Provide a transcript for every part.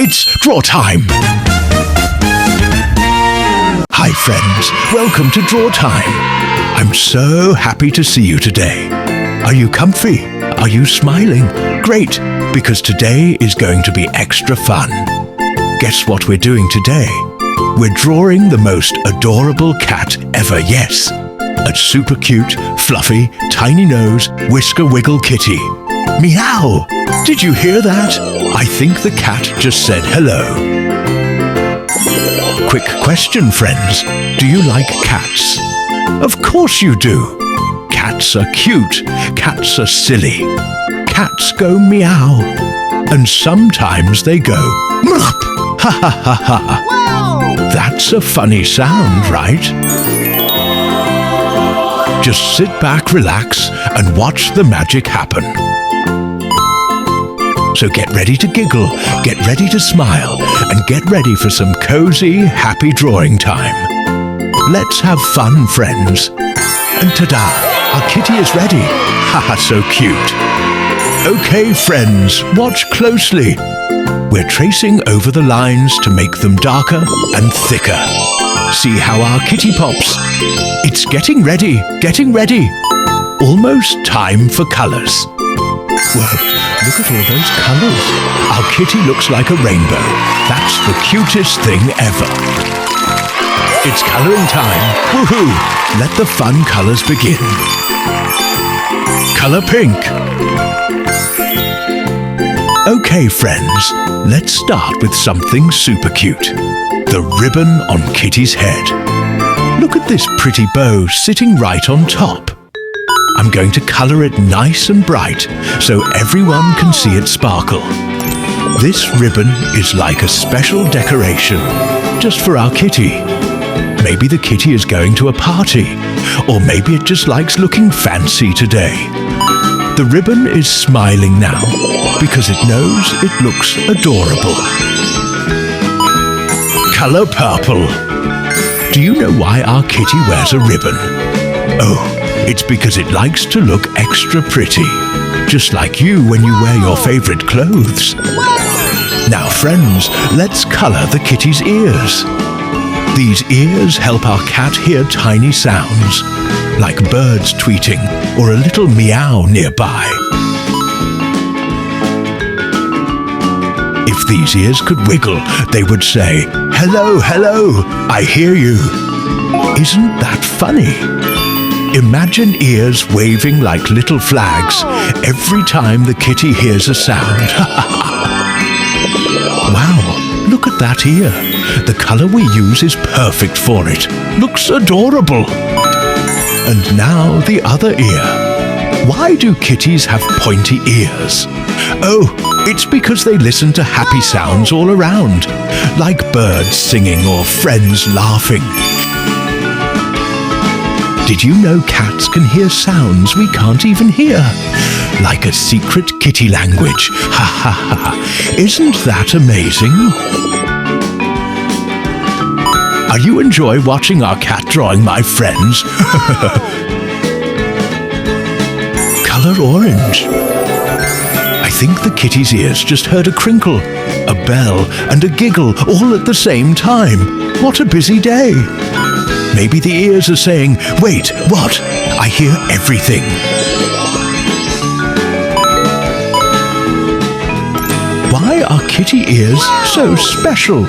It's draw time! Hi friends, welcome to Draw Time. I'm so happy to see you today. Are you comfy? Are you smiling? Great, because today is going to be extra fun. Guess what we're doing today? We're drawing the most adorable cat ever, yes. A super cute, fluffy, tiny nose, whisker wiggle kitty. Meow! Did you hear that? I think the cat just said hello. Quick question, friends. Do you like cats? Of course you do. Cats are cute. Cats are silly. Cats go meow. And sometimes they go murp. Ha ha ha ha. Wow! That's a funny sound, right? Just sit back, relax, and watch the magic happen. So get ready to giggle, get ready to smile, and get ready for some cozy, happy drawing time. Let's have fun, friends. And ta-da, our kitty is ready. Haha, so cute. Okay, friends, watch closely. We're tracing over the lines to make them darker and thicker. See how our kitty pops. It's getting ready, getting ready. Almost time for colors. Whoa, look at all those colors. Our kitty looks like a rainbow. That's the cutest thing ever. It's coloring time. Woohoo! Let the fun colors begin. Color pink. Okay, friends, let's start with something super cute. The ribbon on Kitty's head. Look at this pretty bow sitting right on top. I'm going to colour it nice and bright so everyone can see it sparkle. This ribbon is like a special decoration just for our kitty. Maybe the kitty is going to a party, or maybe it just likes looking fancy today. The ribbon is smiling now because it knows it looks adorable. Colour purple. Do you know why our kitty wears a ribbon? Oh, it's because it likes to look extra pretty, just like you when you wear your favourite clothes. Now friends, let's colour the kitty's ears. These ears help our cat hear tiny sounds, like birds tweeting or a little meow nearby. If these ears could wiggle, they would say, "Hello, hello, I hear you." Isn't that funny? Imagine ears waving like little flags every time the kitty hears a sound. Wow, look at that ear. The colour we use is perfect for it. Looks adorable. And now the other ear. Why do kitties have pointy ears? Oh, it's because they listen to happy sounds all around, like birds singing or friends laughing. Did you know cats can hear sounds we can't even hear? Like a secret kitty language. Ha ha ha. Isn't that amazing? Are you enjoying watching our cat drawing, my friends? Color orange. I think the kitty's ears just heard a crinkle, a bell, and a giggle all at the same time. What a busy day. Maybe the ears are saying, "Wait, what? I hear everything." Why are kitty ears so special?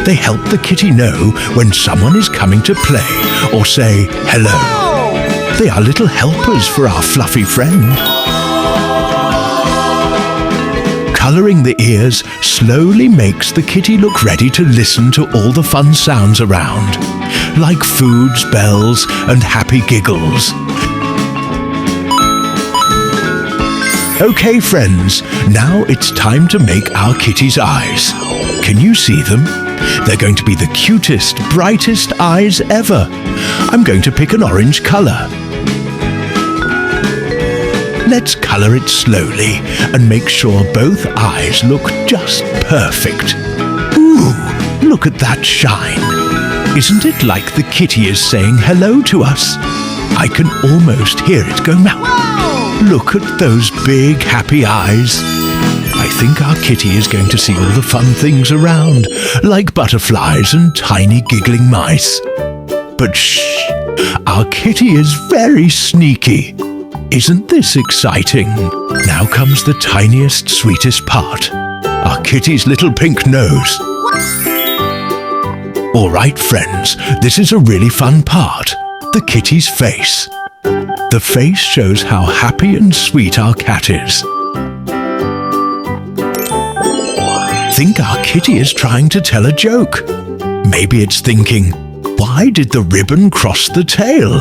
They help the kitty know when someone is coming to play or say hello. They are little helpers for our fluffy friend. Colouring the ears slowly makes the kitty look ready to listen to all the fun sounds around, like foods, bells, and happy giggles. Okay, friends, now it's time to make our kitty's eyes. Can you see them? They're going to be the cutest, brightest eyes ever. I'm going to pick an orange colour. Let's colour it slowly and make sure both eyes look just perfect. Ooh, look at that shine. Isn't it like the kitty is saying hello to us? I can almost hear it go meow. Look at those big happy eyes. I think our kitty is going to see all the fun things around, like butterflies and tiny giggling mice. But shh, our kitty is very sneaky. Isn't this exciting? Now comes the tiniest, sweetest part. Our kitty's little pink nose. All right, friends, this is a really fun part. The kitty's face. The face shows how happy and sweet our cat is. Think our kitty is trying to tell a joke. Maybe it's thinking, why did the ribbon cross the tail?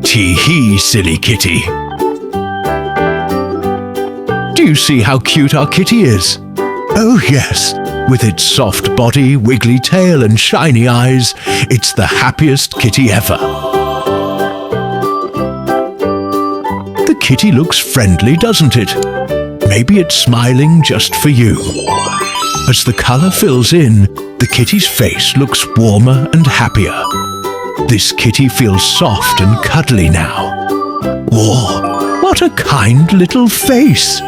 Tee-hee, silly kitty. Do you see how cute our kitty is? Oh yes, with its soft body, wiggly tail and shiny eyes, it's the happiest kitty ever. The kitty looks friendly, doesn't it? Maybe it's smiling just for you. As the colour fills in, the kitty's face looks warmer and happier. This kitty feels soft and cuddly now. Whoa, what a kind little face!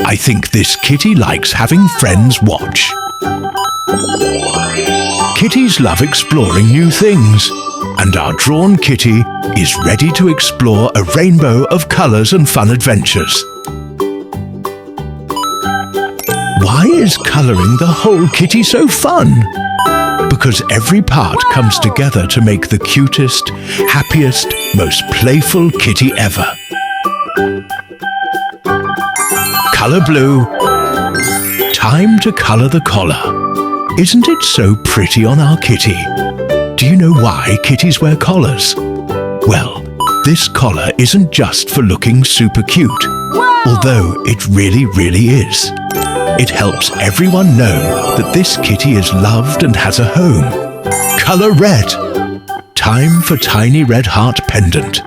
I think this kitty likes having friends watch. Kitties love exploring new things, and our drawn kitty is ready to explore a rainbow of colours and fun adventures. Why is colouring the whole kitty so fun? Because every part comes together to make the cutest, happiest, most playful kitty ever. Colour blue. Time to colour the collar. Isn't it so pretty on our kitty? Do you know why kitties wear collars? Well, this collar isn't just for looking super cute, although it really is. It helps everyone know that this kitty is loved and has a home. Colour red. Time for tiny red heart pendant.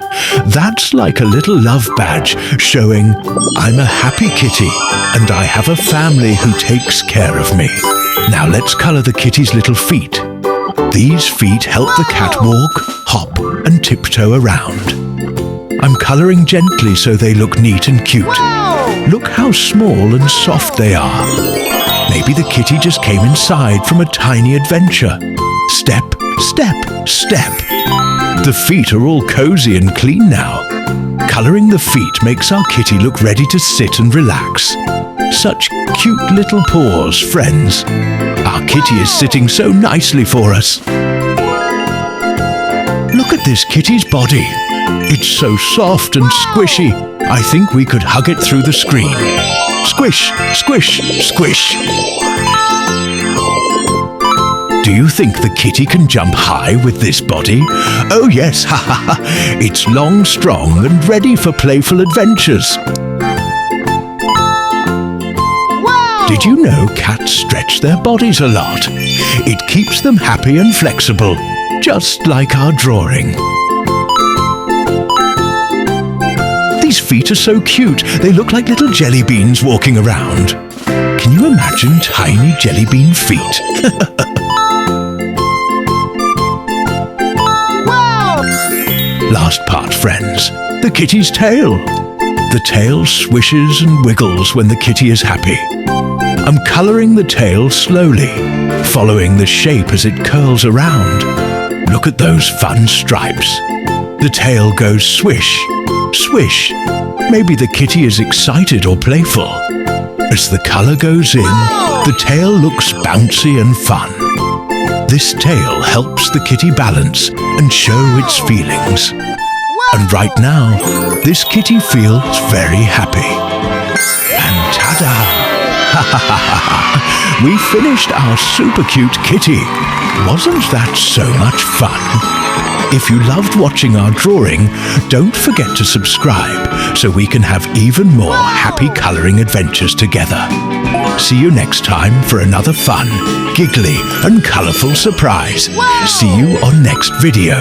That's like a little love badge showing I'm a happy kitty and I have a family who takes care of me. Now let's colour the kitty's little feet. These feet help the cat walk, hop and tiptoe around. I'm colouring gently so they look neat and cute. Look how small and soft they are. Maybe the kitty just came inside from a tiny adventure. Step, step, step. The feet are all cozy and clean now. Colouring the feet makes our kitty look ready to sit and relax. Such cute little paws, friends. Our kitty is sitting so nicely for us. Look at this kitty's body. It's so soft and squishy. I think we could hug it through the screen. Squish, squish, squish. Do you think the kitty can jump high with this body? Oh yes, ha ha ha. It's long, strong and ready for playful adventures. Wow! Did you know cats stretch their bodies a lot? It keeps them happy and flexible, just like our drawing. These feet are so cute, they look like little jelly beans walking around. Can you imagine tiny jelly bean feet? Last part, friends, the kitty's tail. The tail swishes and wiggles when the kitty is happy. I'm colouring the tail slowly, following the shape as it curls around. Look at those fun stripes. The tail goes swish, swish. Maybe the kitty is excited or playful. As the colour goes in, the tail looks bouncy and fun. This tail helps the kitty balance and show its feelings. And right now, this kitty feels very happy. And ta-da! Ha ha ha ha! We finished our super cute kitty. Wasn't that so much fun? If you loved watching our drawing, don't forget to subscribe so we can have even more happy colouring adventures together. See you next time for another fun, giggly and colourful surprise. See you on next video.